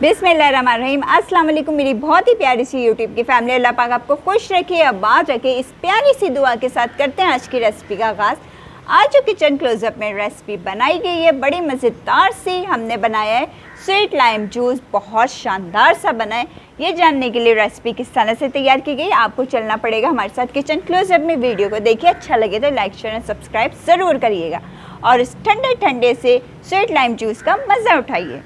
बिस्मिल्लाहिर्रहमानिर्रहीम। अस्सलाम वालेकुम मेरी बहुत ही प्यारी सी यूट्यूब की फैमिली। अल्लाह पाक आपको खुश रखे, आबाद रखे। इस प्यारी सी दुआ के साथ करते हैं आज की रेसिपी का आगाज़। आज जो किचन क्लोजअप में रेसिपी बनाई गई है बड़ी मज़ेदार सी, हमने बनाया है स्वीट लाइम जूस। बहुत शानदार सा बना है। ये जानने के लिए रेसिपी किस तरह से तैयार की गई आपको चलना पड़ेगा हमारे साथ किचन क्लोजअप में। वीडियो को देखिए, अच्छा लगे तो लाइक शेयर एंड सब्सक्राइब ज़रूर करिएगा और इस ठंडे ठंडे से स्वीट लाइम जूस का मज़ा उठाइए।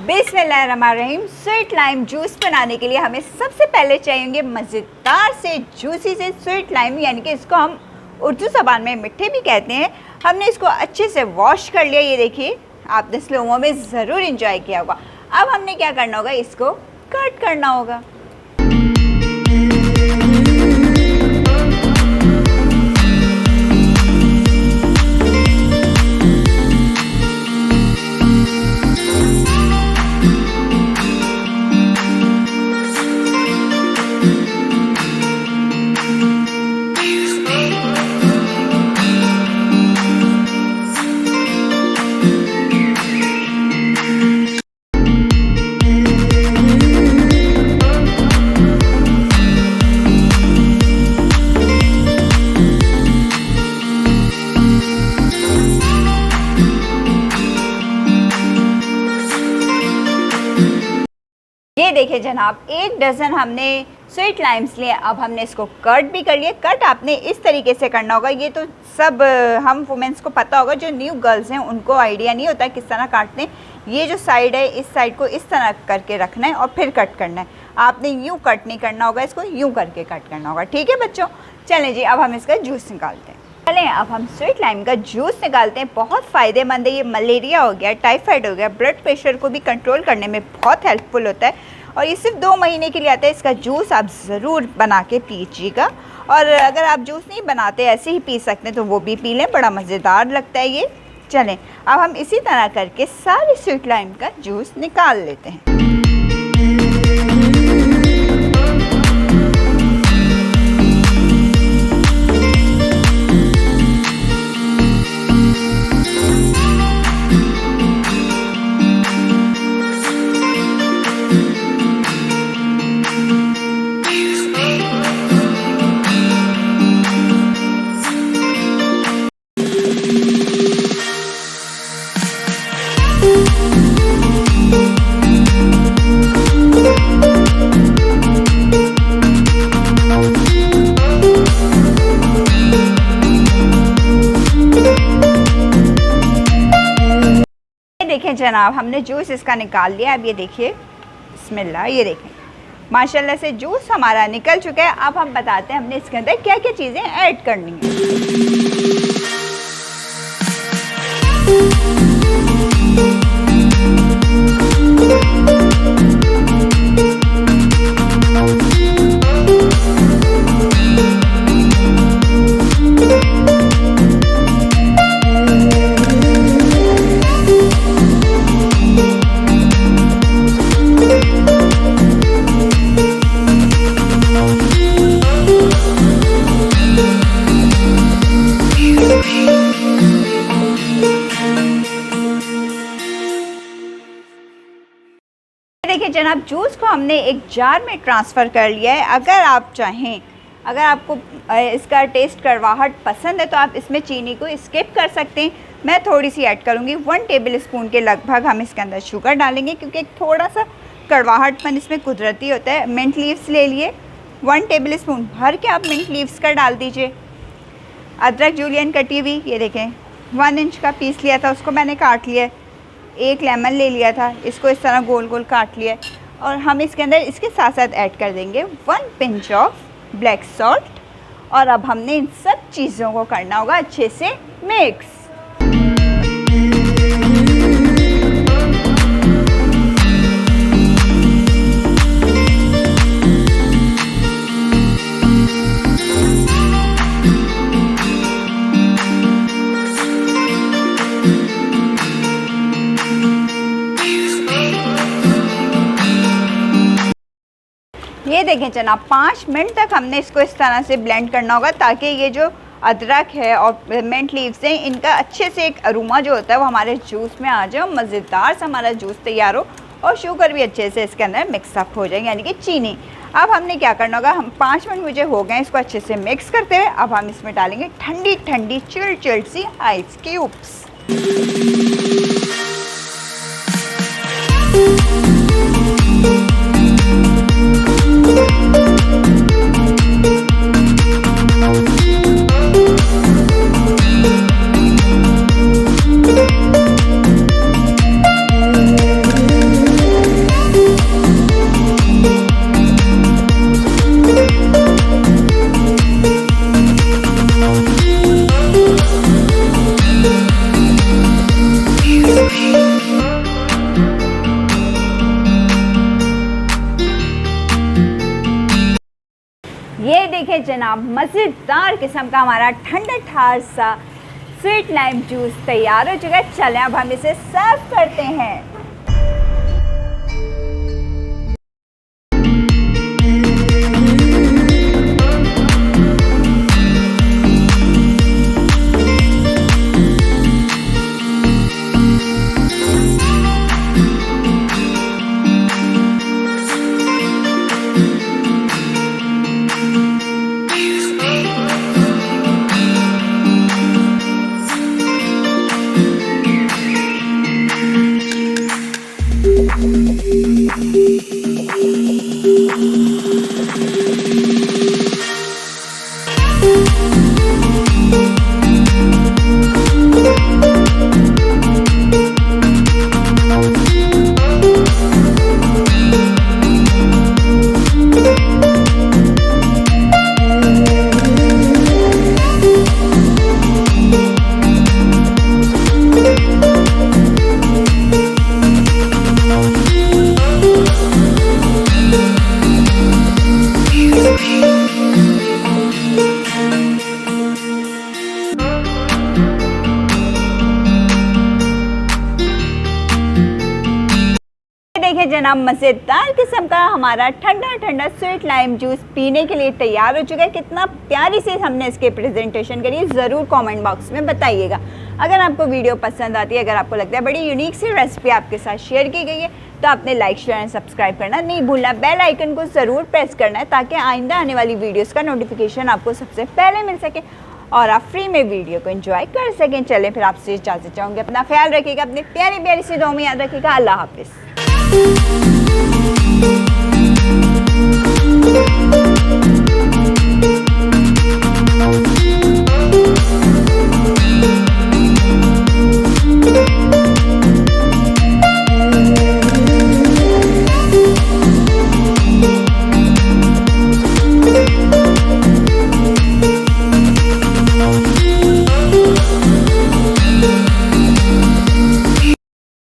बिस्मिल्लाहिर्रहमानिर्रहीम। स्वीट लाइम जूस बनाने के लिए हमें सबसे पहले चाहिए मज़ेदार से जूसी से स्वीट लाइम, यानी कि इसको हम उर्दू ज़बान में मिठे भी कहते हैं। हमने इसको अच्छे से वॉश कर लिया। ये देखिए, आपने स्लोमो में ज़रूर इंजॉय किया होगा। अब हमने क्या करना होगा, इसको कट करना होगा। ये देखिए जनाब, 1 डज़न हमने स्वीट लाइम्स लिए। अब हमने इसको कट भी कर लिए। कट आपने इस तरीके से करना होगा। ये तो सब हम वुमेंस को पता होगा, जो न्यू गर्ल्स हैं उनको आइडिया नहीं होता किस तरह काटते हैं। ये जो साइड है, इस साइड को इस तरह करके रखना है और फिर कट करना है। आपने यूँ कट नहीं करना होगा, इसको यूँ करके कट करना होगा। ठीक है बच्चों, चलें जी, अब हम इसका जूस निकालते हैं। चलें अब हम स्वीट लाइम का जूस निकालते हैं। बहुत फ़ायदेमंद है ये। मलेरिया हो गया, टाइफाइड हो गया, ब्लड प्रेशर को भी कंट्रोल करने में बहुत हेल्पफुल होता है। और ये सिर्फ 2 महीने के लिए आता है। इसका जूस आप ज़रूर बना के पीजिएगा। और अगर आप जूस नहीं बनाते, ऐसे ही पी सकते हैं, तो वो भी पी लें, बड़ा मज़ेदार लगता है ये। चलें अब हम इसी तरह करके सारे स्वीट लाइम का जूस निकाल लेते हैं। देखें जनाब, हमने जूस इसका निकाल लिया। अब ये देखिए, बिस्मिल्लाह, ये देखें माशाल्लाह से जूस हमारा निकल चुका है। अब हम बताते हैं हमने इसके अंदर क्या क्या चीज़ें ऐड करनी है। जनाब जूस को हमने एक जार में ट्रांसफ़र कर लिया है। अगर आप चाहें, अगर आपको इसका टेस्ट कड़वाहट पसंद है तो आप इसमें चीनी को स्किप कर सकते हैं। मैं थोड़ी सी ऐड करूँगी, 1 टेबल स्पून के लगभग हम इसके अंदर शुगर डालेंगे, क्योंकि थोड़ा सा कड़वाहटपन इसमें कुदरती होता है। मिंट लीव्स ले लिए, 1 टेबल स्पून भर के आप मिंट लीव्स का डाल दीजिए। अदरक जूलियन कटी हुई, ये देखें 1 इंच का पीस लिया था, उसको मैंने काट लिया। एक लेमन ले लिया था, इसको इस तरह गोल गोल काट लिया। और हम इसके अंदर इसके साथ साथ ऐड कर देंगे 1 पिंच ऑफ ब्लैक सॉल्ट। और अब हमने इन सब चीज़ों को करना होगा अच्छे से मिक्स। ये देखें जनाब 5 मिनट तक हमने इसको इस तरह से ब्लेंड करना होगा, ताकि ये जो अदरक है और मिंट लीव्स हैं, इनका अच्छे से एक अरोमा जो होता है वो हमारे जूस में आ जाए और मज़ेदार सा हमारा जूस तैयार हो, और शुगर भी अच्छे से इसके अंदर मिक्सअप हो जाए, यानी कि चीनी। अब हमने क्या करना होगा, हम 5 मिनट मुझे हो गए इसको अच्छे से मिक्स करते हुए। अब हम इसमें डालेंगे ठंडी ठंडी चिल्ड सी आइस क्यूब्स। ये देखिए जनाब मज़ेदार किस्म का हमारा ठंडा ठार सा स्वीट लाइम जूस तैयार हो चुका है। चलें अब हम इसे सर्व करते हैं। देखिए जनाब मज़ेदार किस्म का हमारा ठंडा ठंडा स्वीट लाइम जूस पीने के लिए तैयार हो चुका है। कितना प्यारी से हमने इसके प्रेजेंटेशन करी, ज़रूर कमेंट बॉक्स में बताइएगा। अगर आपको वीडियो पसंद आती है, अगर आपको लगता है बड़ी यूनिक सी रेसिपी आपके साथ शेयर की गई है, तो आपने लाइक शेयर एंड सब्सक्राइब करना नहीं भूलना। बेल आइकन को ज़रूर प्रेस करना है, ताकि आइंदा आने वाली वीडियोज़ का नोटिफिकेशन आपको सबसे पहले मिल सके और आप फ्री में वीडियो को एंजॉय कर सकें। चलें फिर आपसे इजाज़त चाहूँगी। अपना ख्याल रखिएगा, अपनी प्यारी प्यारी सी दुआ में याद रखिएगा। अल्लाह हाफिज़।